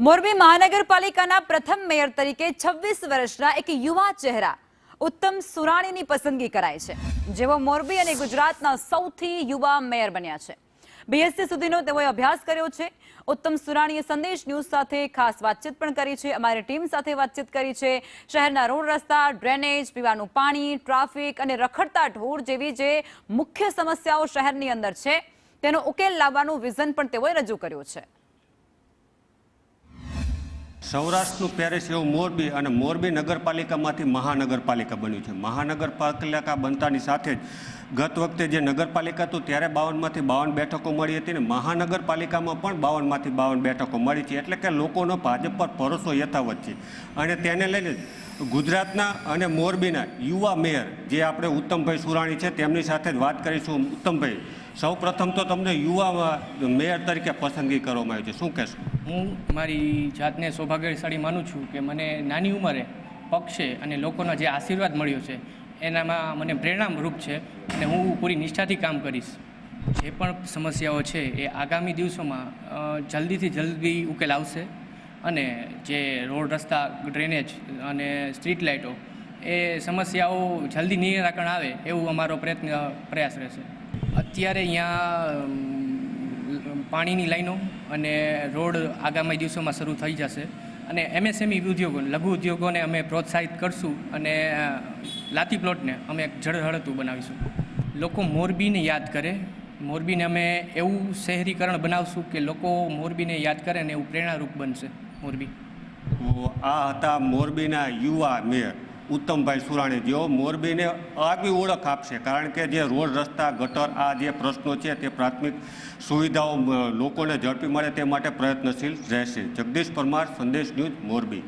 મોરબી મહાનગરપાલિકાના પ્રથમ મેયર તરીકે 26 વર્ષના એક યુવા ચહેરા ઉત્તમ સુરાણીની પસંદગી કરાઈ છે, જેઓ મોરબી અને ગુજરાતના સૌથી યુવા મેયર બન્યા છે। બીએસસી સુધીનો તેઓએ અભ્યાસ કર્યો છે। ઉત્તમ સુરાણીએ સંદેશ ન્યૂઝ સાથે ખાસ વાતચીત પણ કરી છે, અમારી ટીમ સાથે વાતચીત કરી છે। શહેરના રોડ રસ્તા, ડ્રેનેજ, પીવાનું પાણી, ટ્રાફિક અને રખડતા ઢોર જેવી જે મુખ્ય સમસ્યાઓ શહેરની અંદર છે તેનો ઉકેલ લાવવાનું વિઝન પણ તેઓએ રજૂ કર્યું છે। સૌરાષ્ટ્રનું પેરિસ એવું મોરબી અને મોરબી નગરપાલિકામાંથી મહાનગરપાલિકા બન્યું છે। મહાનગરપાલિકા બનતાની સાથે જ ગત વખતે જે નગરપાલિકા હતું ત્યારે 52માંથી 52 બેઠકો મળી હતી ને મહાનગરપાલિકામાં પણ 52માંથી 52 બેઠકો મળી છે, એટલે કે લોકોનો ભાજપ પર ભરોસો યથાવત છે। અને તેને લઈને ગુજરાતના અને મોરબીના યુવા મેયર જે આપણે ઉત્તમભાઈ સુરાણી છે તેમની સાથે જ વાત કરીશું। ઉત્તમભાઈ, સૌ પ્રથમ તો તમને યુવા મેયર તરીકે પસંદગી કરવામાં આવી છે, શું કહેશો? હું મારી જાતને સૌભાગ્યશાળી માનું છું કે મને નાની ઉંમરે પક્ષે અને લોકોનો જે આશીર્વાદ મળ્યો છે એનામાં મને પ્રેરણારૂપ છે અને હું પૂરી નિષ્ઠાથી કામ કરીશ। જે પણ સમસ્યાઓ છે એ આગામી દિવસોમાં જલ્દીથી જલ્દી ઉકેલ આવશે અને જે રોડ રસ્તા, ડ્રેનેજ અને સ્ટ્રીટ લાઇટો એ સમસ્યાઓ જલ્દી નિરાકરણ આવે એવું અમારો પ્રયાસ રહેશે। અત્યારે અહીંયા પાણીની લાઈનો અને રોડ આગામી દિવસોમાં શરૂ થઈ જશે અને એમએસએમઈ ઉદ્યોગો, લઘુ ઉદ્યોગોને અમે પ્રોત્સાહિત કરશું અને લાતી પ્લોટને અમે ઝળહળતું બનાવીશું। લોકો મોરબીને યાદ કરે, મોરબીને અમે એવું શહેરીકરણ બનાવશું કે લોકો મોરબીને યાદ કરે અને એવું પ્રેરણારૂપ બનશે મોરબી। આ હતા મોરબીના યુવા મેયર ઉત્તમભાઈ સુરાણી, જેઓ મોરબીને આગવી ઓળખ આપશે, કારણ કે જે રોડ રસ્તા, ગટર, આ જે પ્રશ્નો છે તે પ્રાથમિક સુવિધાઓ લોકોને ઝડપી મળે તે માટે પ્રયત્નશીલ રહેશે। જગદીશ પરમાર, સંદેશ ન્યૂઝ, મોરબી।